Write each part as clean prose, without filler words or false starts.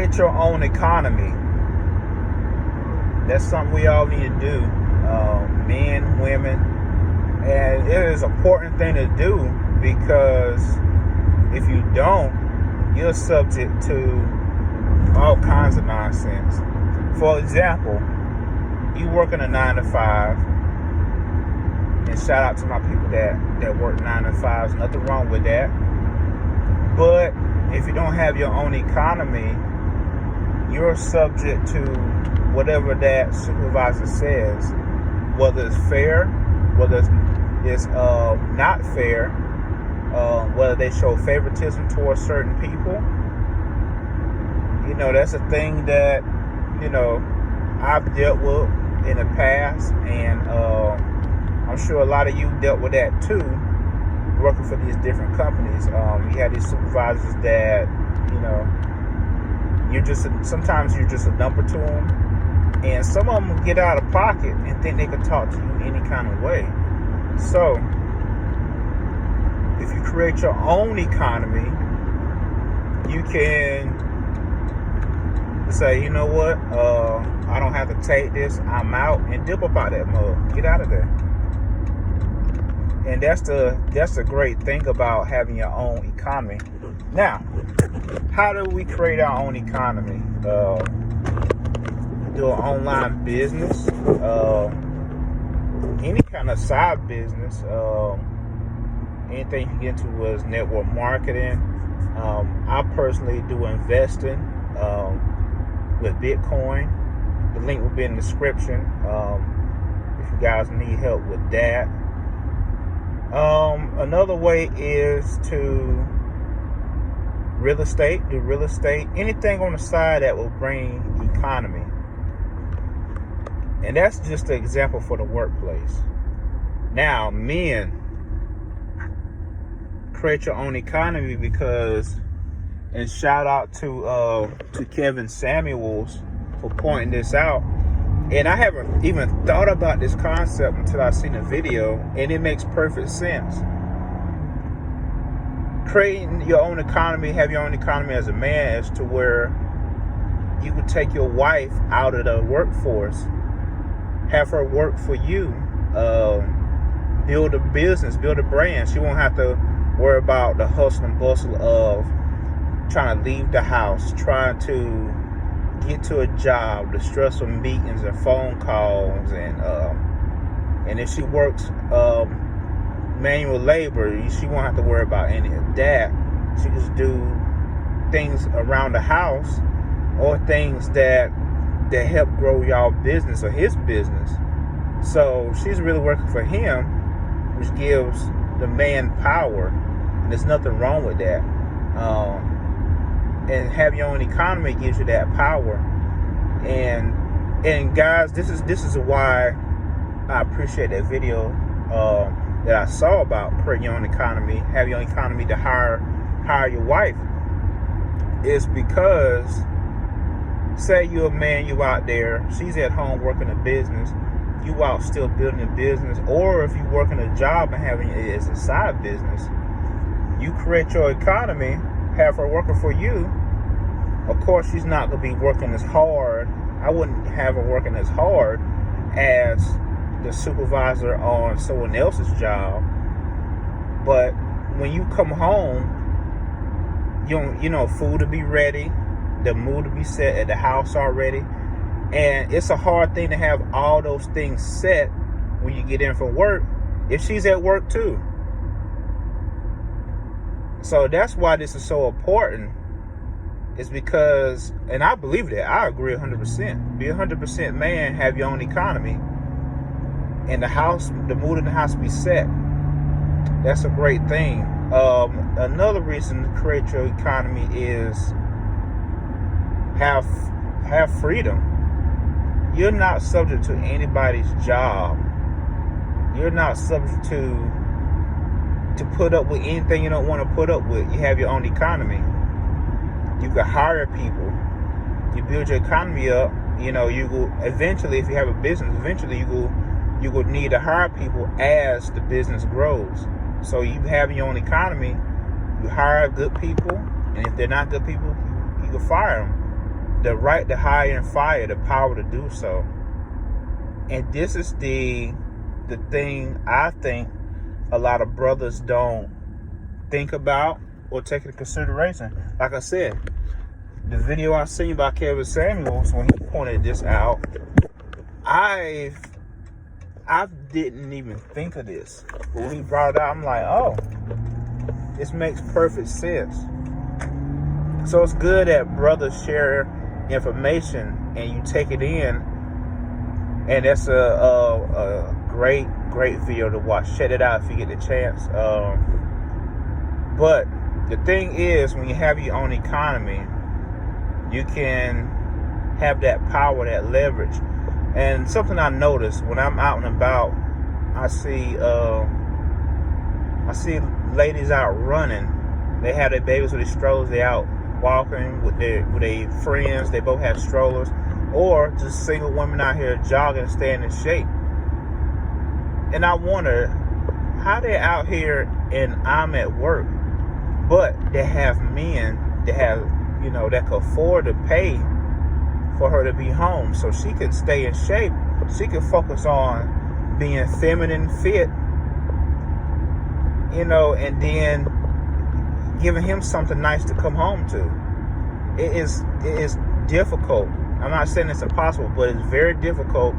create your own economy. That's something we all need to do, men, women, and it is an important thing to do, because if you don't, you're subject to all kinds of nonsense. For example, you work in a 9-to-5, and shout out to my people that work 9-to-5s, nothing wrong with that. But if you don't have your own economy, you're subject to whatever that supervisor says, whether it's fair, whether it's not fair, whether they show favoritism towards certain people. You know, that's a thing that, you know, I've dealt with in the past, and I'm sure a lot of you dealt with that too, working for these different companies. You had these supervisors that, you know, sometimes you're just a number to them, and some of them get out of pocket and think they can talk to you any kind of way. So if you create your own economy, you can say, you know what, I don't have to take this, I'm out, and dip up out that mug. Get out of there. And that's the great thing about having your own economy. Now, how do we create our own economy? Do an online business, any kind of side business. Anything you can get into is network marketing. I personally do investing with Bitcoin. The link will be in the description if you guys need help with that. Another way is to real estate, do real estate, anything on the side that will bring economy. And that's just an example for the workplace. Now, men, create your own economy, because, and shout out to Kevin Samuels for pointing this out. And I haven't even thought about this concept until I seen a video, and it makes perfect sense. Creating your own economy, have your own economy as a man, is to where you could take your wife out of the workforce, have her work for you, build a business, build a brand. She won't have to worry about the hustle and bustle of trying to leave the house, trying to get to a job, the stressful meetings and phone calls, and if she works manual labor, she won't have to worry about any of that. She can just do things around the house, or things that help grow y'all business or his business. So she's really working for him, which gives the man power, and there's nothing wrong with that. And have your own economy gives you that power. And guys, this is why I appreciate that video that I saw about creating your own economy, have your own economy to hire your wife, is because, say you're a man, you out there, she's at home working a business, you out still building a business, or if you working a job and having it as a side business, you create your economy, have her working for you. Of course, she's not going to be working as hard. I wouldn't have her working as hard as the supervisor on someone else's job. But when you come home, you know, food to be ready, the mood to be set at the house already. And it's a hard thing to have all those things set when you get in from work, if she's at work too. So that's why this is so important. Is because, and I believe that, I agree 100%. Be 100% man, have your own economy, and the house, the mood in the house be set. That's a great thing. Another reason to create your economy is have freedom. You're not subject to anybody's job. You're not subject to put up with anything you don't want to put up with. You have your own economy. You can hire people. You build your economy up. You know, you go eventually, if you have a business, eventually you will need to hire people as the business grows. So you have your own economy. You hire good people, and if they're not good people, you can fire them. the right to hire and fire, the power to do so. And this is the thing I think a lot of brothers don't think about or take into consideration. Like I said, the video I seen by Kevin Samuels, when he pointed this out, I didn't even think of this. But when he brought it out, I'm like, oh, this makes perfect sense. So it's good that brothers share information and you take it in, and that's a great video to watch. Check it out if you get the chance. But the thing is, when you have your own economy, you can have that power, that leverage. And something I noticed when I'm out and about, I see ladies out running. They have their babies with their strollers. They out walking with their friends. They both have strollers, or just single women out here jogging, staying in shape. And I wonder how they're out here and I'm at work, but they have men that have, that can afford to pay for her to be home so she can stay in shape. She can focus on being feminine, fit, and then giving him something nice to come home to. It is difficult. I'm not saying it's impossible, but it's very difficult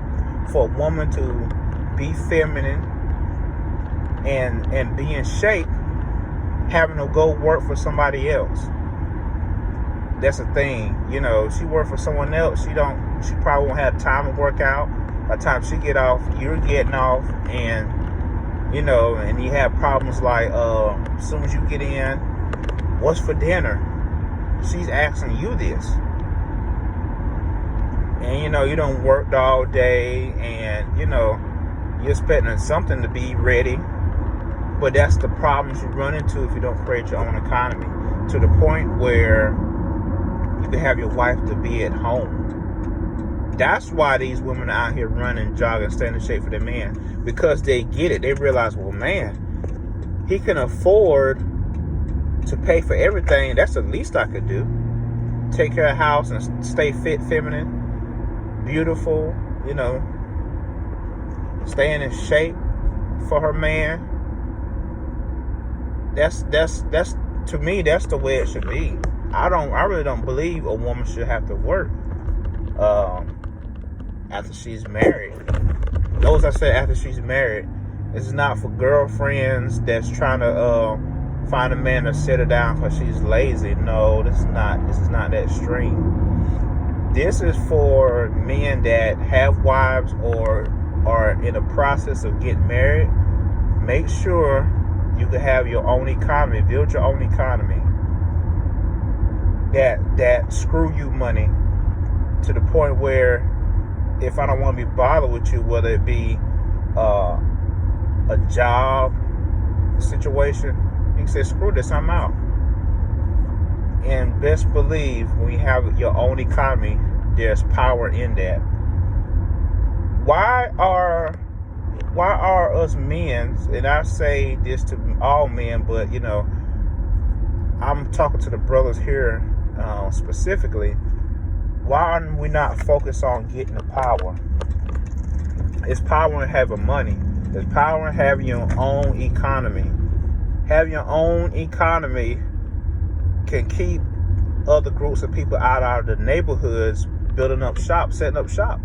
for a woman to be feminine and be in shape, having to go work for somebody else. That's the thing. She work for someone else. She probably won't have time to work out. By the time she get off, you're getting off, and and you have problems like as soon as you get in, what's for dinner? She's asking you this. And you done worked all day, and you're expecting something to be ready. But that's the problems you run into if you don't create your own economy, to the point where you can have your wife to be at home. That's why these women are out here running, jogging, staying in shape for their man, because they get it. They realize, well, man, he can afford to pay for everything. That's the least I could do. Take care of the house and stay fit, feminine, beautiful, staying in shape for her man. That's to me, that's the way it should be. I really don't believe a woman should have to work after she's married. Those I said after she's married. This is not for girlfriends that's trying to find a man to sit her down because she's lazy. No, this is not that extreme. This is for men that have wives or are in the process of getting married. Make sure you can have your own economy, build your own economy. That screw you money, to the point where if I don't want to be bothered with you, whether it be a job situation, you can say, screw this, I'm out. And best believe, when you have your own economy, there's power in that. Why are us men, and I say this to all men, but I'm talking to the brothers here specifically, why are we not focused on getting the power? It's power in having money. It's power in having your own economy. Having your own economy can keep other groups of people out of the neighborhoods building up shop, setting up shop.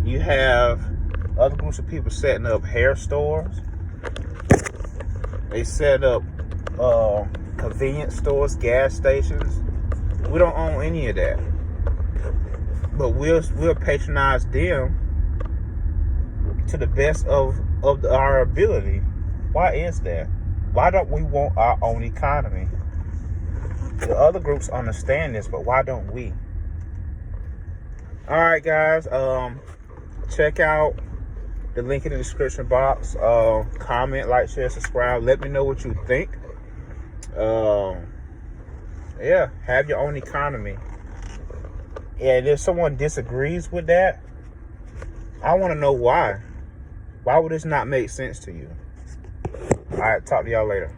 You have other groups of people setting up hair stores. They set up convenience stores, gas stations. We don't own any of that, but we'll patronize them to the best of our ability. Why is that? Why don't we want our own economy? The other groups understand this, but why don't we? All right, guys. Check out the link in the description box. Comment, like, share, subscribe. Let me know what you think. Yeah, have your own economy. And if someone disagrees with that, I want to know why. Why would this not make sense to you? All right, talk to y'all later.